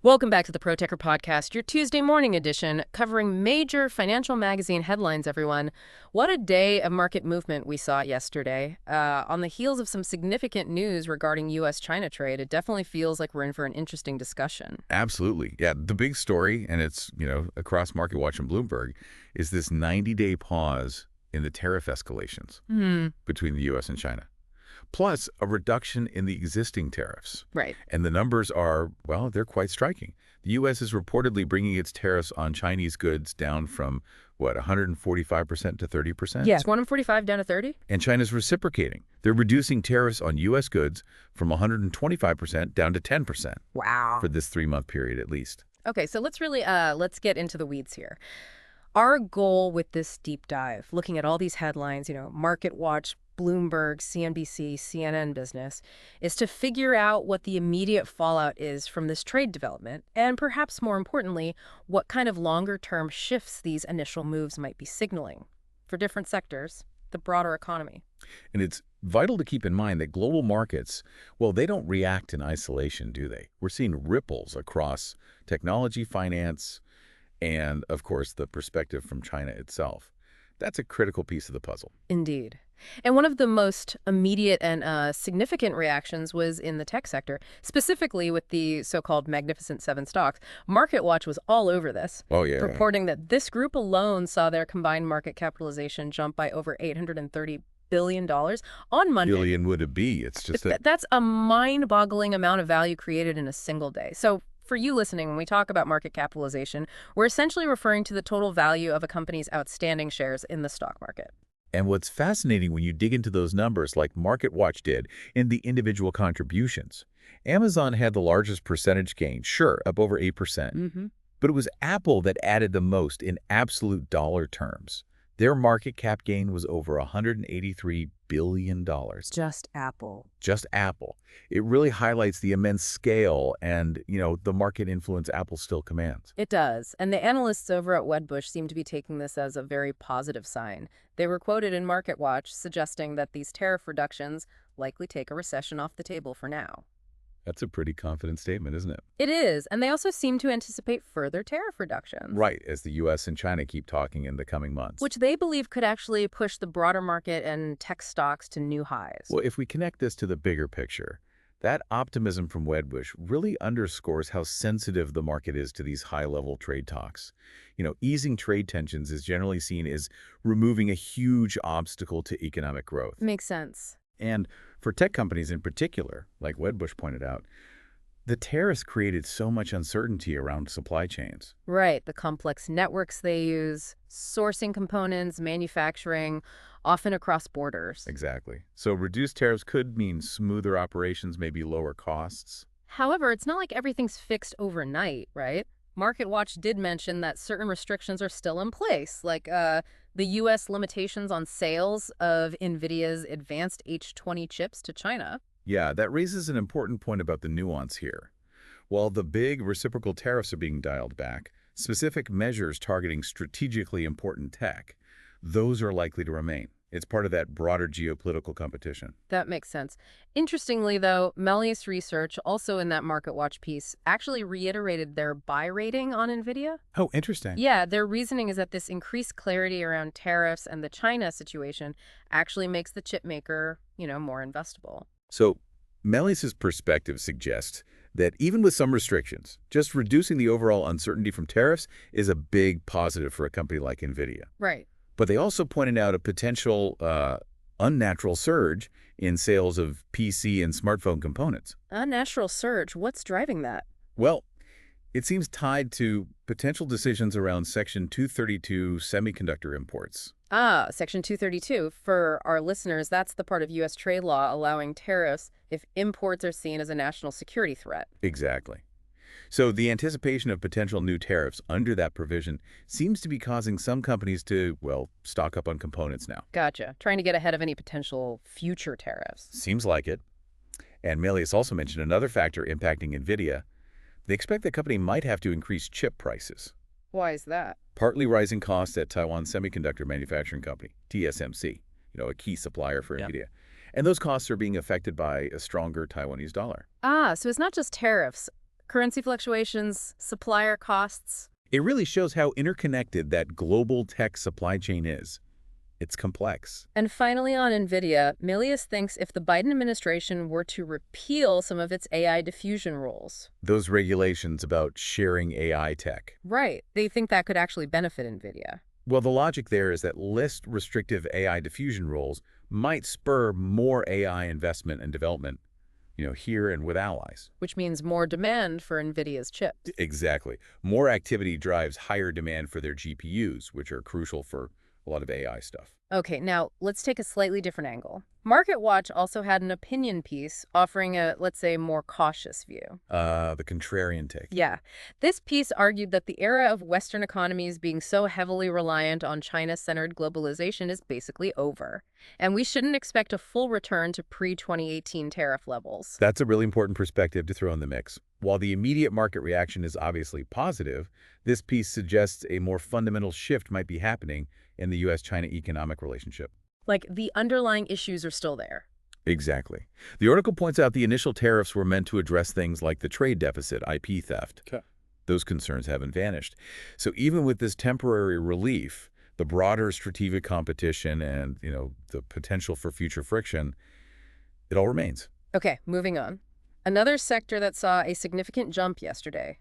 Welcome back to the ProTecher Podcast, your Tuesday morning edition, covering major financial magazine headlines, everyone. What a day of market movement we saw yesterday. On the heels of some significant news regarding U.S.-China trade, it definitely feels like we're in for an interesting discussion. Absolutely. Yeah, the big story, and it's, across MarketWatch and Bloomberg, is this 90-day pause in the tariff escalations between the U.S. and China, plus a reduction in the existing tariffs. Right. And the numbers are, well, they're quite striking. The U.S. is reportedly bringing its tariffs on Chinese goods down from, 145% to 30%? Yeah, 145 down to 30? And China's reciprocating. They're reducing tariffs on U.S. goods from 125% down to 10%. Wow. For this 3-month period at least. Okay, so let's get into the weeds here. Our goal with this deep dive, looking at all these headlines, MarketWatch, Bloomberg, CNBC, CNN Business, is to figure out what the immediate fallout is from this trade development, and perhaps more importantly, what kind of longer-term shifts these initial moves might be signaling for different sectors, the broader economy. And it's vital to keep in mind that global markets, well, they don't react in isolation, do they? We're seeing ripples across technology, finance, and, of course, the perspective from China itself. That's a critical piece of the puzzle. Indeed. And one of the most immediate and significant reactions was in the tech sector, specifically with the so-called Magnificent Seven stocks. MarketWatch was all over this, Oh, yeah. reporting that this group alone saw their combined market capitalization jump by over $830 billion on Monday. Billion would it be? It's just that. That's a mind-boggling amount of value created in a single day. So for you listening, when we talk about market capitalization, we're essentially referring to the total value of a company's outstanding shares in the stock market. And what's fascinating when you dig into those numbers like MarketWatch did in the individual contributions, Amazon had the largest percentage gain, sure, up over 8%. But it was Apple that added the most in absolute dollar terms. Their market cap gain was over $183 billion. Just Apple. Just Apple. It really highlights the immense scale and, the market influence Apple still commands. It does. And the analysts over at Wedbush seem to be taking this as a very positive sign. They were quoted in MarketWatch suggesting that these tariff reductions likely take a recession off the table for now. That's a pretty confident statement, isn't it? It is. And they also seem to anticipate further tariff reductions. Right, as the U.S. and China keep talking in the coming months. Which they believe could actually push the broader market and tech stocks to new highs. Well, if we connect this to the bigger picture, that optimism from Wedbush really underscores how sensitive the market is to these high-level trade talks. Easing trade tensions is generally seen as removing a huge obstacle to economic growth. Makes sense. And for tech companies in particular, like Wedbush pointed out, the tariffs created so much uncertainty around supply chains. Right. The complex networks they use, sourcing components, manufacturing, often across borders. Exactly. So reduced tariffs could mean smoother operations, maybe lower costs. However, it's not like everything's fixed overnight, right? MarketWatch did mention that certain restrictions are still in place, like the U.S. limitations on sales of NVIDIA's advanced H20 chips to China. Yeah, that raises an important point about the nuance here. While the big reciprocal tariffs are being dialed back, specific measures targeting strategically important tech, those are likely to remain. It's part of that broader geopolitical competition. That makes sense. Interestingly, though, Melius Research, also in that MarketWatch piece, actually reiterated their buy rating on NVIDIA. Oh, interesting. Yeah, their reasoning is that this increased clarity around tariffs and the China situation actually makes the chip maker, more investable. So Melius's perspective suggests that even with some restrictions, just reducing the overall uncertainty from tariffs is a big positive for a company like NVIDIA. Right. But they also pointed out a potential unnatural surge in sales of PC and smartphone components. Unnatural surge? What's driving that? Well, it seems tied to potential decisions around Section 232 semiconductor imports. Section 232. For our listeners, that's the part of U.S. trade law allowing tariffs if imports are seen as a national security threat. Exactly. So the anticipation of potential new tariffs under that provision seems to be causing some companies to, stock up on components now. Gotcha. Trying to get ahead of any potential future tariffs. Seems like it. And Melius also mentioned another factor impacting NVIDIA. They expect the company might have to increase chip prices. Why is that? Partly rising costs at Taiwan Semiconductor Manufacturing Company, TSMC, a key supplier for NVIDIA. And those costs are being affected by a stronger Taiwanese dollar. So it's not just tariffs. Currency fluctuations, supplier costs. It really shows how interconnected that global tech supply chain is. It's complex. And finally, on NVIDIA, Milius thinks if the Biden administration were to repeal some of its AI diffusion rules. Those regulations about sharing AI tech. Right. They think that could actually benefit NVIDIA. Well, the logic there is that less restrictive AI diffusion rules might spur more AI investment and development, here and with allies. Which means more demand for NVIDIA's chips. Exactly. More activity drives higher demand for their GPUs, which are crucial for a lot of AI stuff. Okay, now let's take a slightly different angle. MarketWatch also had an opinion piece offering a, let's say, more cautious view. The contrarian take. Yeah. This piece argued that the era of Western economies being so heavily reliant on China-centered globalization is basically over, and we shouldn't expect a full return to pre-2018 tariff levels. That's a really important perspective to throw in the mix. While the immediate market reaction is obviously positive, this piece suggests a more fundamental shift might be happening in the U.S.-China economic relationship. Like, the underlying issues are still there. Exactly. The article points out the initial tariffs were meant to address things like the trade deficit, IP theft. Okay. Those concerns haven't vanished. So even with this temporary relief, the broader strategic competition and, the potential for future friction, it all remains. Okay, moving on. Another sector that saw a significant jump yesterday.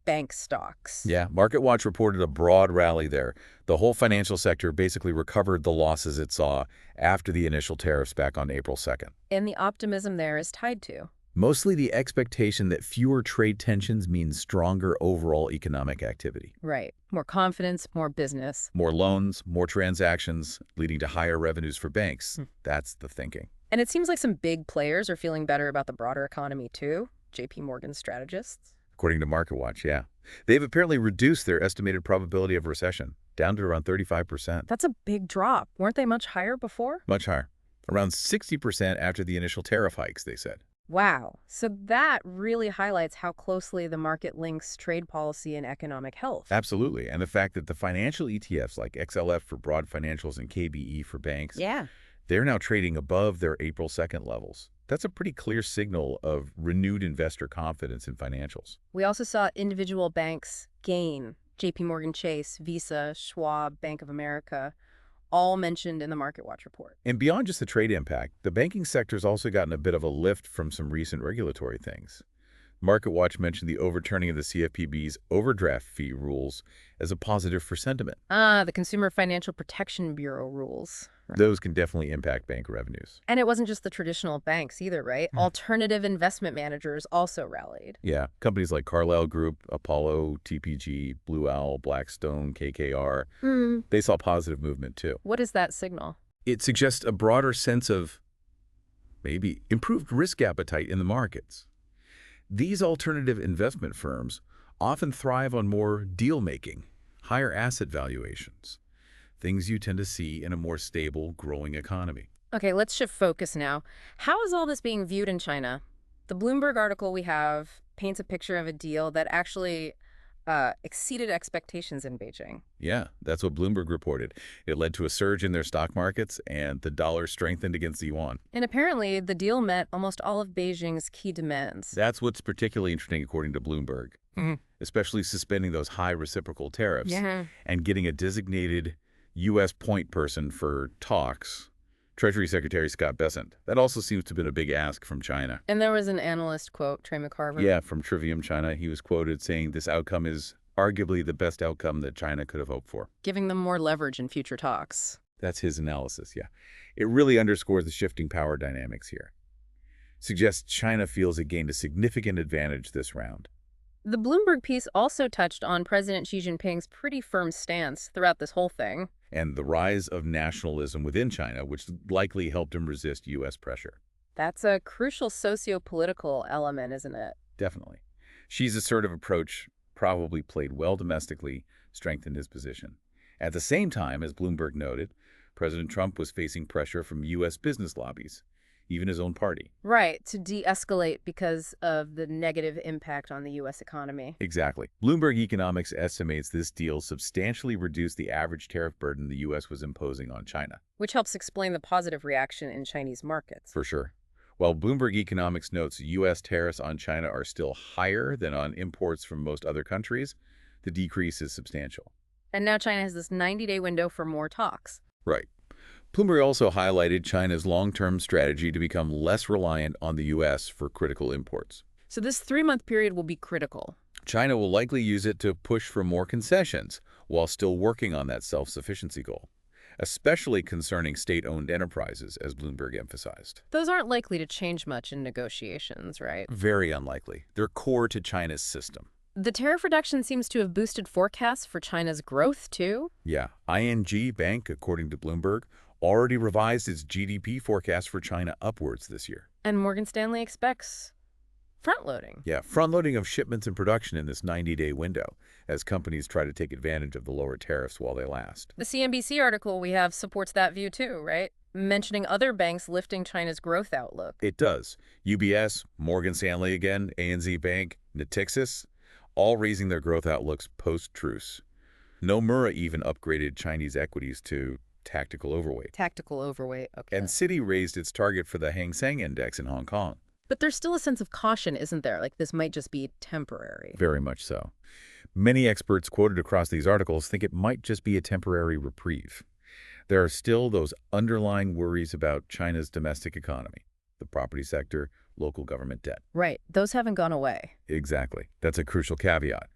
Bank stocks. Yeah, MarketWatch reported a broad rally there. The whole financial sector basically recovered the losses it saw after the initial tariffs back on April 2nd. And the optimism there is tied to? Mostly the expectation that fewer trade tensions means stronger overall economic activity. Right. More confidence, more business. More loans, more transactions, leading to higher revenues for banks. That's the thinking. And it seems like some big players are feeling better about the broader economy too. JP Morgan strategists. According to MarketWatch, yeah. They've apparently reduced their estimated probability of recession, down to around 35%. That's a big drop. Weren't they much higher before? Much higher. Around 60% after the initial tariff hikes, they said. Wow. So that really highlights how closely the market links trade policy and economic health. Absolutely. And the fact that the financial ETFs like XLF for broad financials and KBE for banks, they're now trading above their April 2nd levels. That's a pretty clear signal of renewed investor confidence in financials. We also saw individual banks gain. JP Morgan Chase, Visa, Schwab, Bank of America, all mentioned in the MarketWatch report. And beyond just the trade impact, the banking sector's also gotten a bit of a lift from some recent regulatory things. MarketWatch mentioned the overturning of the CFPB's overdraft fee rules as a positive for sentiment. The Consumer Financial Protection Bureau rules. Right. Those can definitely impact bank revenues. And it wasn't just the traditional banks either, right? Alternative investment managers also rallied. Yeah, companies like Carlyle Group, Apollo, TPG, Blue Owl, Blackstone, KKR, they saw positive movement too. What does that signal? It suggests a broader sense of maybe improved risk appetite in the markets. These alternative investment firms often thrive on more deal-making, higher asset valuations, things you tend to see in a more stable, growing economy. Okay, let's shift focus now. How is all this being viewed in China? The Bloomberg article we have paints a picture of a deal that actually exceeded expectations in Beijing. Yeah, that's what Bloomberg reported. It led to a surge in their stock markets, and the dollar strengthened against the yuan. And apparently, the deal met almost all of Beijing's key demands. That's what's particularly interesting, according to Bloomberg, especially suspending those high reciprocal tariffs and getting a designated U.S. point person for talks, Treasury Secretary Scott Bessent. That also seems to have been a big ask from China. And there was an analyst quote, Trey McCarver. Yeah, from Trivium China. He was quoted saying this outcome is arguably the best outcome that China could have hoped for. Giving them more leverage in future talks. That's his analysis, yeah. It really underscores the shifting power dynamics here. Suggests China feels it gained a significant advantage this round. The Bloomberg piece also touched on President Xi Jinping's pretty firm stance throughout this whole thing. And the rise of nationalism within China, which likely helped him resist U.S. pressure. That's a crucial socio-political element, isn't it? Definitely. Xi's assertive approach probably played well domestically, strengthened his position. At the same time, as Bloomberg noted, President Trump was facing pressure from U.S. business lobbies, even his own party. Right, to de-escalate because of the negative impact on the U.S. economy. Exactly. Bloomberg Economics estimates this deal substantially reduced the average tariff burden the U.S. was imposing on China. Which helps explain the positive reaction in Chinese markets. For sure. While Bloomberg Economics notes U.S. tariffs on China are still higher than on imports from most other countries, the decrease is substantial. And now China has this 90-day window for more talks. Right. Bloomberg also highlighted China's long-term strategy to become less reliant on the U.S. for critical imports. So this 3-month period will be critical. China will likely use it to push for more concessions while still working on that self-sufficiency goal, especially concerning state-owned enterprises, as Bloomberg emphasized. Those aren't likely to change much in negotiations, right? Very unlikely. They're core to China's system. The tariff reduction seems to have boosted forecasts for China's growth, too. Yeah, ING Bank, according to Bloomberg, already revised its GDP forecast for China upwards this year. And Morgan Stanley expects front-loading. Yeah, front-loading of shipments and production in this 90-day window as companies try to take advantage of the lower tariffs while they last. The CNBC article we have supports that view, too, right? Mentioning other banks lifting China's growth outlook. It does. UBS, Morgan Stanley again, ANZ Bank, Natixis, all raising their growth outlooks post-truce. Nomura even upgraded Chinese equities to tactical overweight. Tactical overweight, okay. And Citi raised its target for the Hang Seng Index in Hong Kong. But there's still a sense of caution, isn't there? Like this might just be temporary. Very much so. Many experts quoted across these articles think it might just be a temporary reprieve. There are still those underlying worries about China's domestic economy, the property sector, local government debt. Right. Those haven't gone away. Exactly. That's a crucial caveat.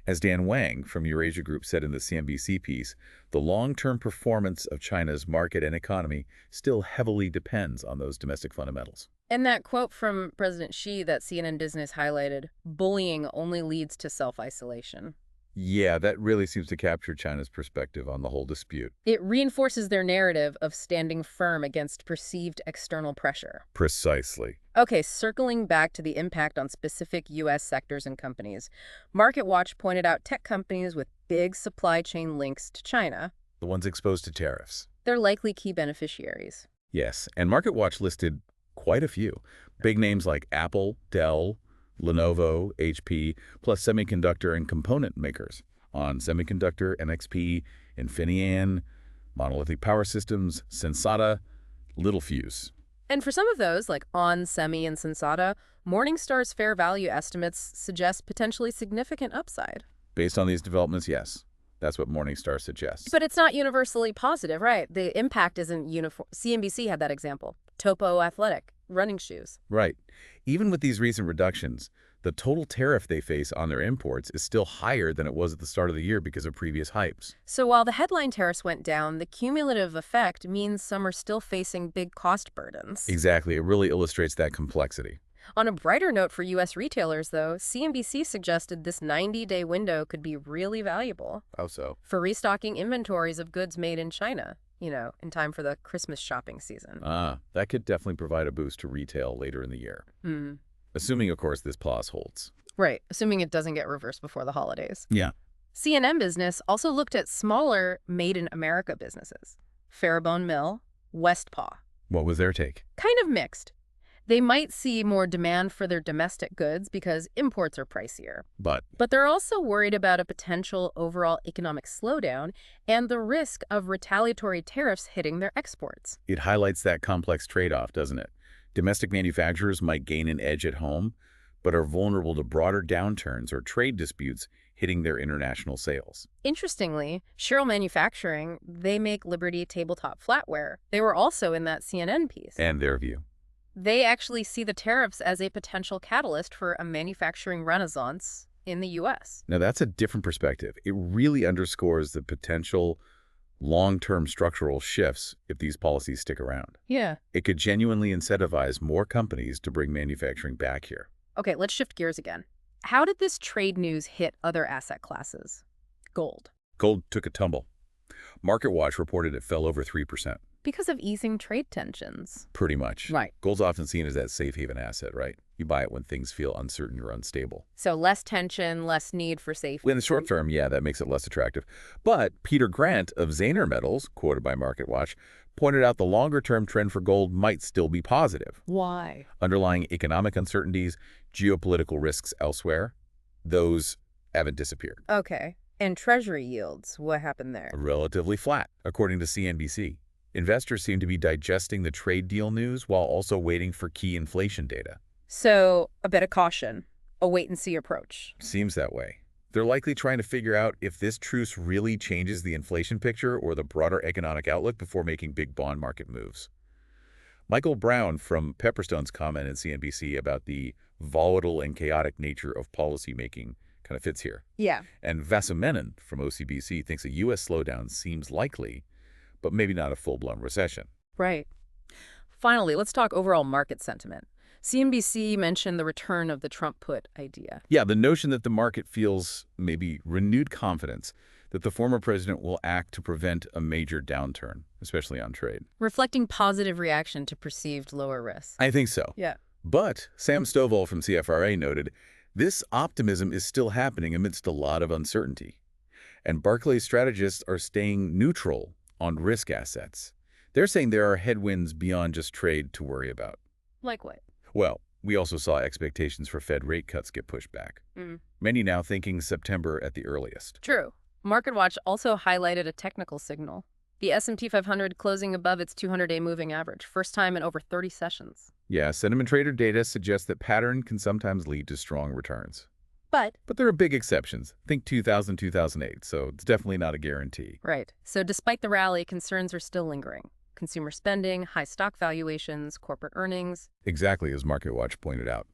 As Dan Wang from Eurasia Group said in the CNBC piece, the long-term performance of China's market and economy still heavily depends on those domestic fundamentals. And that quote from President Xi that CNN Business highlighted, bullying only leads to self-isolation. Yeah, that really seems to capture China's perspective on the whole dispute. It reinforces their narrative of standing firm against perceived external pressure. Precisely. Okay, circling back to the impact on specific U.S. sectors and companies, MarketWatch pointed out tech companies with big supply chain links to China. The ones exposed to tariffs. They're likely key beneficiaries. Yes, and MarketWatch listed quite a few. Big names like Apple, Dell, Lenovo, HP, plus semiconductor and component makers. On Semiconductor, NXP, Infineon, Monolithic Power Systems, Sensata, Littelfuse. And for some of those, like ON, Semi, and Sensata, Morningstar's fair value estimates suggest potentially significant upside. Based on these developments, yes. That's what Morningstar suggests. But it's not universally positive, right? The impact isn't uniform. CNBC had that example. Topo Athletic, running shoes. Right. Even with these recent reductions, the total tariff they face on their imports is still higher than it was at the start of the year because of previous hypes. So while the headline tariffs went down, the cumulative effect means some are still facing big cost burdens. Exactly. It really illustrates that complexity. On a brighter note for U.S. retailers, though, CNBC suggested this 90-day window could be really valuable. How so? For restocking inventories of goods made in China, in time for the Christmas shopping season. That could definitely provide a boost to retail later in the year. Assuming, of course, this pause holds. Right, assuming it doesn't get reversed before the holidays. Yeah. CNN Business also looked at smaller made-in-America businesses. Farabone Mill, Westpaw. What was their take? Kind of mixed. They might see more demand for their domestic goods because imports are pricier. But they're also worried about a potential overall economic slowdown and the risk of retaliatory tariffs hitting their exports. it highlights that complex trade-off, doesn't it? Domestic manufacturers might gain an edge at home, but are vulnerable to broader downturns or trade disputes hitting their international sales. Interestingly, Sherrill Manufacturing, they make Liberty tabletop flatware. They were also in that CNN piece. And their view. They actually see the tariffs as a potential catalyst for a manufacturing renaissance in the U.S. Now, that's a different perspective. It really underscores the potential long-term structural shifts if these policies stick around. Yeah. It could genuinely incentivize more companies to bring manufacturing back here. Okay, let's shift gears again. How did this trade news hit other asset classes? Gold. Gold took a tumble. MarketWatch reported it fell over 3%. Because of easing trade tensions. Pretty much. Right. Gold's often seen as that safe haven asset, right? You buy it when things feel uncertain or unstable. So less tension, less need for safety. In the short term, yeah, that makes it less attractive. But Peter Grant of Zaner Metals, quoted by MarketWatch, pointed out the longer-term trend for gold might still be positive. Why? Underlying economic uncertainties, geopolitical risks elsewhere, those haven't disappeared. Okay. And treasury yields, what happened there? Relatively flat, according to CNBC. Investors seem to be digesting the trade deal news while also waiting for key inflation data. So a bit of caution, a wait-and-see approach. Seems that way. They're likely trying to figure out if this truce really changes the inflation picture or the broader economic outlook before making big bond market moves. Michael Brown from Pepperstone's comment in CNBC about the volatile and chaotic nature of policymaking kind of fits here. Yeah. And Vasamenon from OCBC thinks a U.S. slowdown seems likely, but maybe not a full-blown recession. Right. Finally, let's talk overall market sentiment. CNBC mentioned the return of the Trump put idea. Yeah, the notion that the market feels maybe renewed confidence that the former president will act to prevent a major downturn, especially on trade. Reflecting positive reaction to perceived lower risk. I think so. Yeah. But Sam Stovall from CFRA noted, this optimism is still happening amidst a lot of uncertainty. And Barclays strategists are staying neutral on risk assets. They're saying there are headwinds beyond just trade to worry about. Like what? Well, we also saw expectations for Fed rate cuts get pushed back. Many now thinking September at the earliest. True. MarketWatch also highlighted a technical signal. The S&P 500 closing above its 200-day moving average, first time in over 30 sessions. Yeah, sentiment trader data suggests that pattern can sometimes lead to strong returns. But there are big exceptions. Think 2000, 2008, so it's definitely not a guarantee. Right. So despite the rally, concerns are still lingering. Consumer spending, high stock valuations, corporate earnings. Exactly, as MarketWatch pointed out.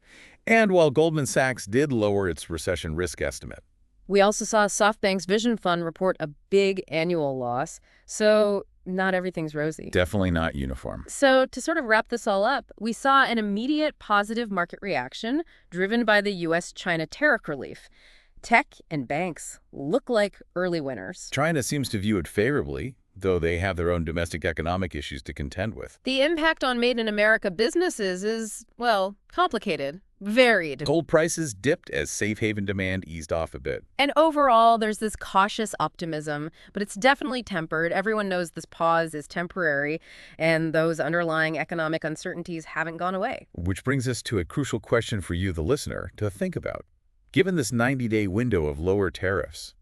And while Goldman Sachs did lower its recession risk estimate, we also saw SoftBank's Vision Fund report a big annual loss, so not everything's rosy. Definitely not uniform. So to sort of wrap this all up, we saw an immediate positive market reaction driven by the U.S.-China tariff relief. Tech and banks look like early winners. China seems to view it favorably, though they have their own domestic economic issues to contend with. The impact on Made in America businesses is, well, complicated, varied. Gold prices dipped as safe haven demand eased off a bit. And overall, there's this cautious optimism, but it's definitely tempered. Everyone knows this pause is temporary, and those underlying economic uncertainties haven't gone away. Which brings us to a crucial question for you, the listener, to think about. Given this 90-day window of lower tariffs,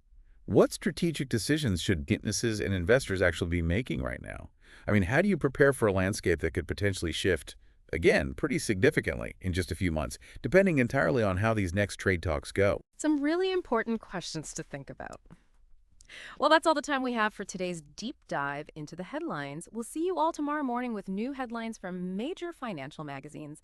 what strategic decisions should businesses and investors actually be making right now? I mean, how do you prepare for a landscape that could potentially shift, again, pretty significantly in just a few months, depending entirely on how these next trade talks go? Some really important questions to think about. Well, that's all the time we have for today's deep dive into the headlines. We'll see you all tomorrow morning with new headlines from major financial magazines.